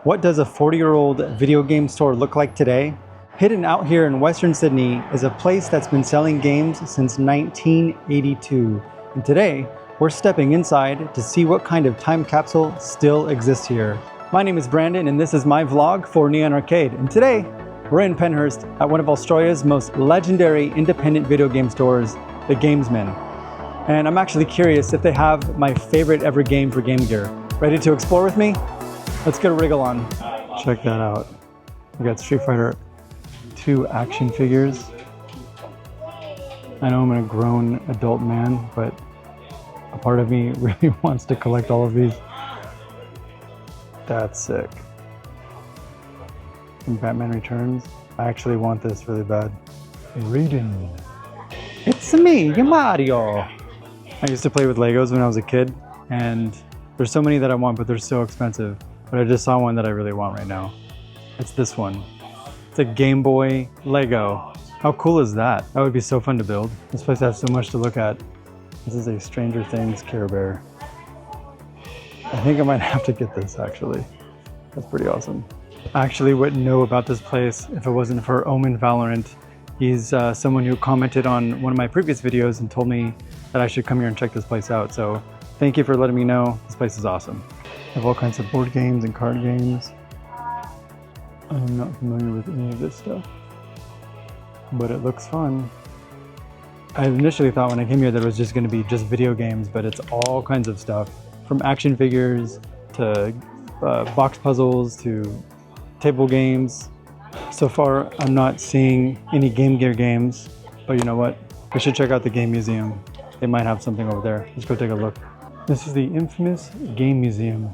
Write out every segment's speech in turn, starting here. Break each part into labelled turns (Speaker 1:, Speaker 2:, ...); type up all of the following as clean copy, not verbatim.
Speaker 1: What does a 40-year-old video game store look like today? Hidden out here in Western Sydney is a place that's been selling games since 1982. And today, we're stepping inside to see what kind of time capsule still exists here. My name is Brandon and this is my vlog for Neon Arcade. And today, we're in Penhurst at one of Australia's most legendary independent video game stores, the Gamesmen. And I'm actually curious if they have my favorite ever game for Game Gear. Ready to explore with me? Let's get a wriggle on. Check that out. We got Street Fighter 2 action figures. I know I'm a grown adult man, but a part of me really wants to collect all of these. That's sick. And Batman Returns. I actually want this really bad. Raiden. It's me, your Mario. I used to play with Legos when I was a kid, and there's so many that I want, but they're so expensive. But I just saw one that I really want right now. It's this one. It's a Game Boy Lego. How cool is that? That would be so fun to build. This place has so much to look at. This is a Stranger Things Care Bear. I think I might have to get this actually. That's pretty awesome. I actually wouldn't know about this place if it wasn't for Omen Valorant. He's someone who commented on one of my previous videos and told me that I should come here and check this place out. So thank you for letting me know. This place is awesome. They have all kinds of board games and card games. I'm not familiar with any of this stuff, but it looks fun. I initially thought when I came here that it was just going to be just video games, but it's all kinds of stuff, from action figures to box puzzles to table games. So far, I'm not seeing any Game Gear games, but you know what? We should check out the Game Museum. They might have something over there. Let's go take a look. This is the infamous Game Museum.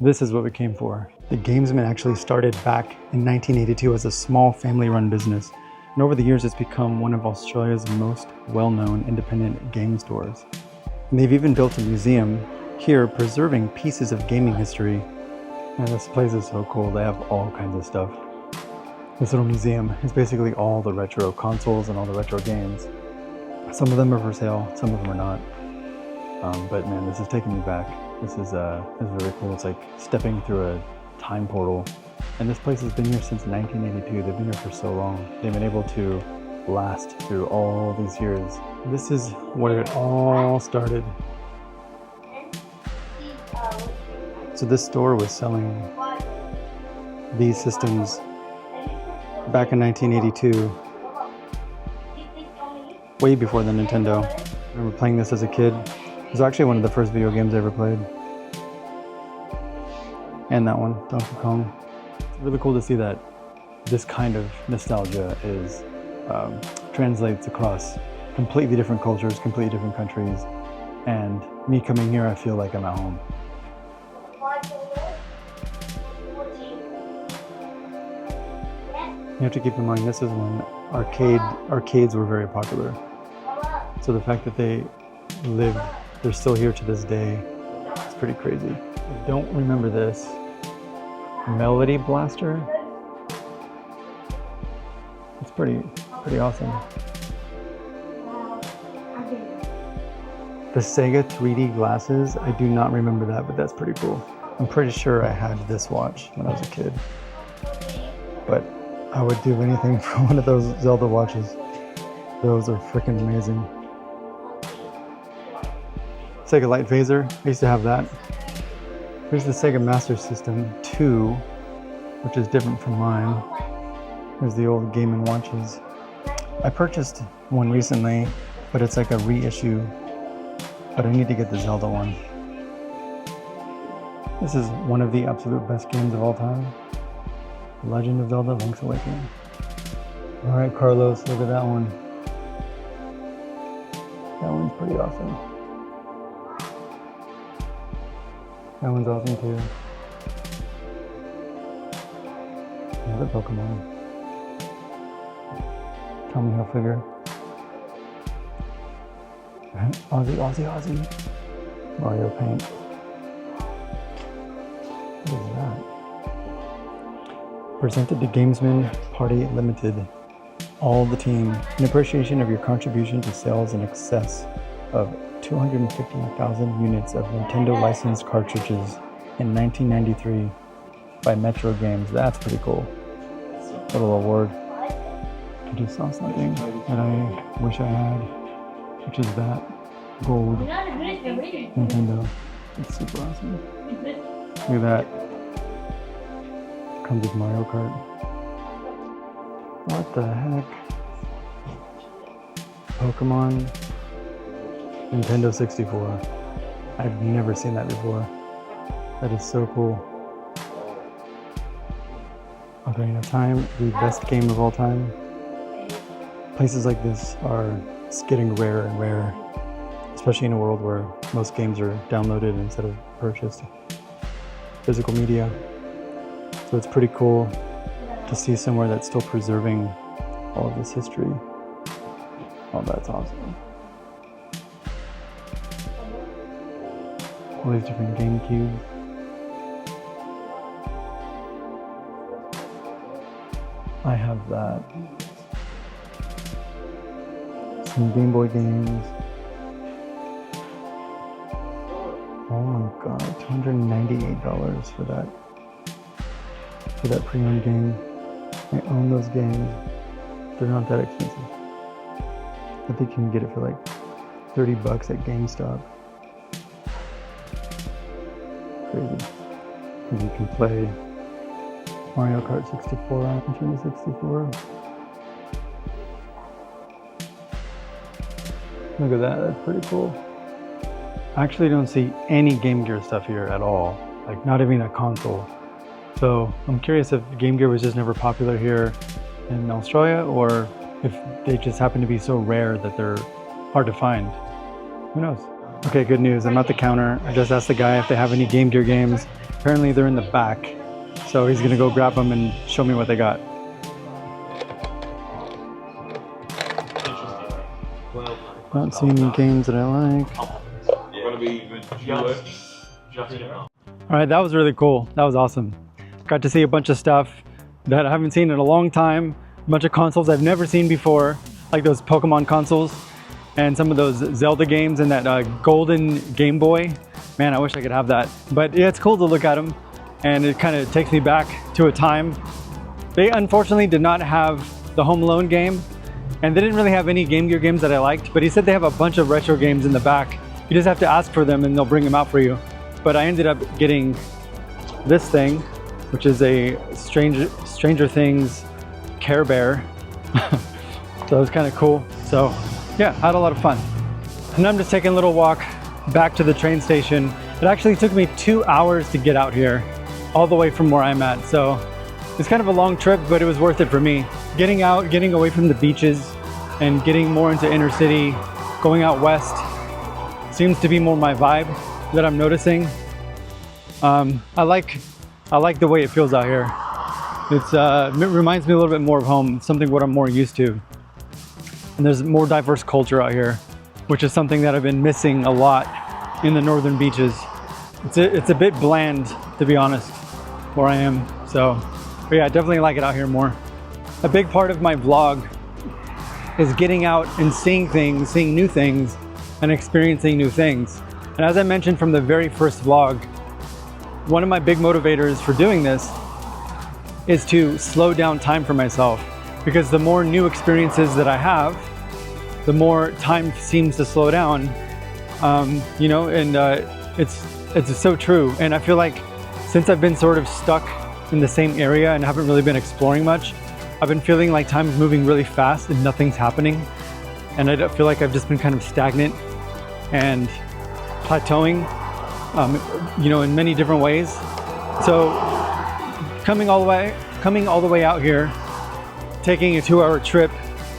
Speaker 1: This is what we came for. The Gamesmen actually started back in 1982 as a small family-run business. And over the years, it's become one of Australia's most well-known independent game stores. And they've even built a museum here preserving pieces of gaming history. And this place is so cool. They have all kinds of stuff. This little museum is basically all the retro consoles and all the retro games. Some of them are for sale, some of them are not. But man, this is taking me back. This is really cool. It's like stepping through a time portal. And this place has been here since 1982. They've been here for so long. They've been able to last through all these years. This is where it all started. So this store was selling these systems back in 1982, way before the Nintendo. I remember playing this as a kid. It was actually one of the first video games I ever played. And that one, Donkey Kong. It's really cool to see that this kind of nostalgia is translates across completely different cultures, completely different countries. And me coming here, I feel like I'm at home. You have to keep in mind, this is when arcades were very popular. So the fact that they're still here to this day, it's pretty crazy. I don't remember this. Melody Blaster? It's pretty awesome. The Sega 3D glasses, I do not remember that, but that's pretty cool. I'm pretty sure I had this watch when I was a kid. But I would do anything for one of those Zelda watches. Those are freaking amazing. Sega Light Phaser, I used to have that. Here's the Sega Master System 2, which is different from mine. Here's the old Game & Watches. I purchased one recently, but it's like a reissue. But I need to get the Zelda one. This is one of the absolute best games of all time. Legend of Zelda: Link's Awakening. Alright, Carlos, look at that one. That one's pretty awesome. That one's awesome too. Another Pokemon. Tommy Hilfiger. Aussie. Mario Paint. What is that? Presented to Gamesmen Party Limited. All the team, in appreciation of your contribution to sales in excess of 250,000 units of Nintendo licensed cartridges in 1993. by Metro Games. That's pretty cool. Little award. I just saw something that I wish I had, which is that gold Nintendo. It's super awesome. Look at that. Comes with Mario Kart. What the heck? Pokemon Nintendo 64. I've never seen that before. That is so cool. Ocarina of Time, the best game of all time. Places like this are getting rarer and rarer, especially in a world where most games are downloaded instead of purchased. Physical media. So it's pretty cool to see somewhere that's still preserving all of this history. Oh, that's awesome. All these different GameCubes. I have that. Some Game Boy games. Oh my god, $298 for that pre-owned game. I own those games. They're not that expensive. I think you can get it for like $30 at GameStop. Crazy. And you can play Mario Kart 64 on Nintendo 64. Look at that, that's pretty cool. I actually don't see any Game Gear stuff here at all. Like not even a console. So I'm curious if Game Gear was just never popular here in Australia, or if they just happen to be so rare that they're hard to find. Who knows? Okay, good news. I'm at the counter. I just asked the guy if they have any Game Gear games. Apparently they're in the back. So he's gonna go grab them and show me what they got. Not seeing any games that I like. Alright, that was really cool. That was awesome. Got to see a bunch of stuff that I haven't seen in a long time. A bunch of consoles I've never seen before, like those Pokemon consoles and some of those Zelda games and that golden Game Boy. Man, I wish I could have that. But yeah, it's cool to look at them, and it kind of takes me back to a time. They unfortunately did not have the Home Alone game, and they didn't really have any Game Gear games that I liked, but he said they have a bunch of retro games in the back. You just have to ask for them and they'll bring them out for you. But I ended up getting this thing, which is a Stranger Things Care Bear. So it was kind of cool. So yeah, I had a lot of fun. And I'm just taking a little walk back to the train station. It actually took me 2 hours to get out here, all the way from where I'm at. So it's kind of a long trip, but it was worth it for me. Getting out, getting away from the beaches, and getting more into inner city, going out west, seems to be more my vibe that I'm noticing. I like the way it feels out here. It reminds me a little bit more of home, something what I'm more used to. And there's more diverse culture out here, which is something that I've been missing a lot in the northern beaches. It's a bit bland, to be honest, where I am. So, but yeah, I definitely like it out here more. A big part of my vlog is getting out and seeing things, seeing new things, and experiencing new things. And as I mentioned from the very first vlog, one of my big motivators for doing this is to slow down time for myself, because the more new experiences that I have, the more time seems to slow down. You know, and it's so true. And I feel like since I've been sort of stuck in the same area and haven't really been exploring much, I've been feeling like time's moving really fast and nothing's happening. And I feel like I've just been kind of stagnant and plateauing, you know, in many different ways. So coming all the way out here, taking a 2-hour trip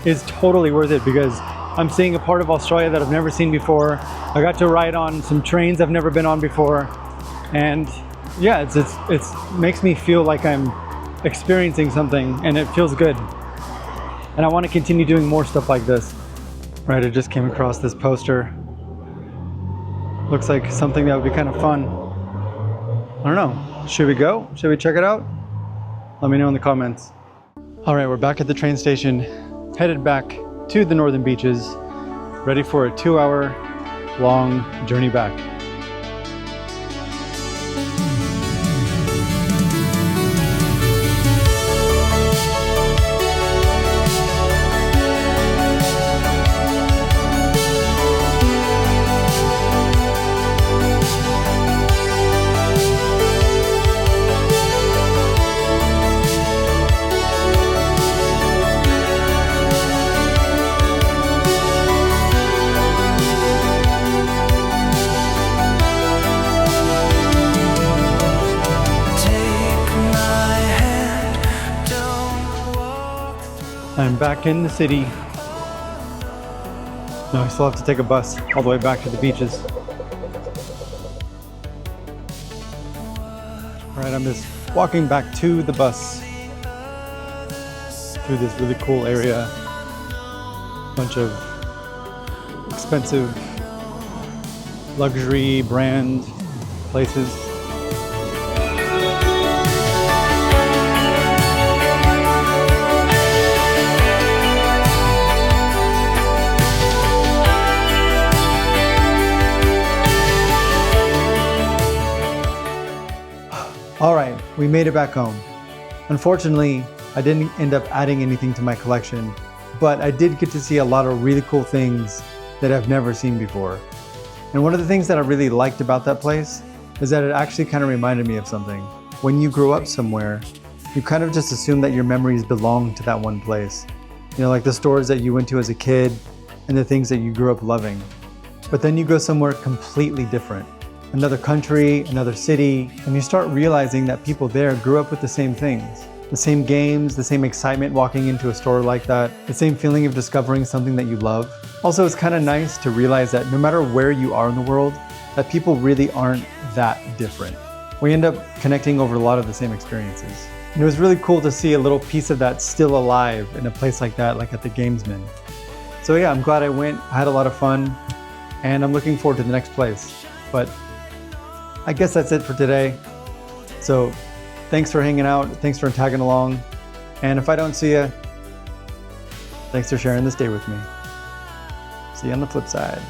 Speaker 1: is totally worth it, because I'm seeing a part of Australia that I've never seen before. I got to ride on some trains I've never been on before, and yeah, it makes me feel like I'm experiencing something, and it feels good. And I want to continue doing more stuff like this. Right, I just came across this poster. Looks like something that would be kind of fun. I don't know. Should we go? Should we check it out? Let me know in the comments. All right, we're back at the train station, headed back to the northern beaches, ready for a 2-hour long journey back. I'm back in the city. Now I still have to take a bus all the way back to the beaches. Alright, I'm just walking back to the bus through this really cool area. Bunch of expensive luxury brand places. All right, we made it back home. Unfortunately, I didn't end up adding anything to my collection, but I did get to see a lot of really cool things that I've never seen before. And one of the things that I really liked about that place is that it actually kind of reminded me of something. When you grow up somewhere, you kind of just assume that your memories belong to that one place. You know, like the stores that you went to as a kid and the things that you grew up loving. But then you go somewhere completely different. Another country, another city, and you start realizing that people there grew up with the same things. The same games, the same excitement walking into a store like that, the same feeling of discovering something that you love. Also, it's kind of nice to realize that no matter where you are in the world, that people really aren't that different. We end up connecting over a lot of the same experiences. And it was really cool to see a little piece of that still alive in a place like that, like at the Gamesmen. So yeah, I'm glad I went, I had a lot of fun, and I'm looking forward to the next place. But I guess that's it for today. So thanks for hanging out. Thanks for tagging along. And if I don't see you, thanks for sharing this day with me. See you on the flip side.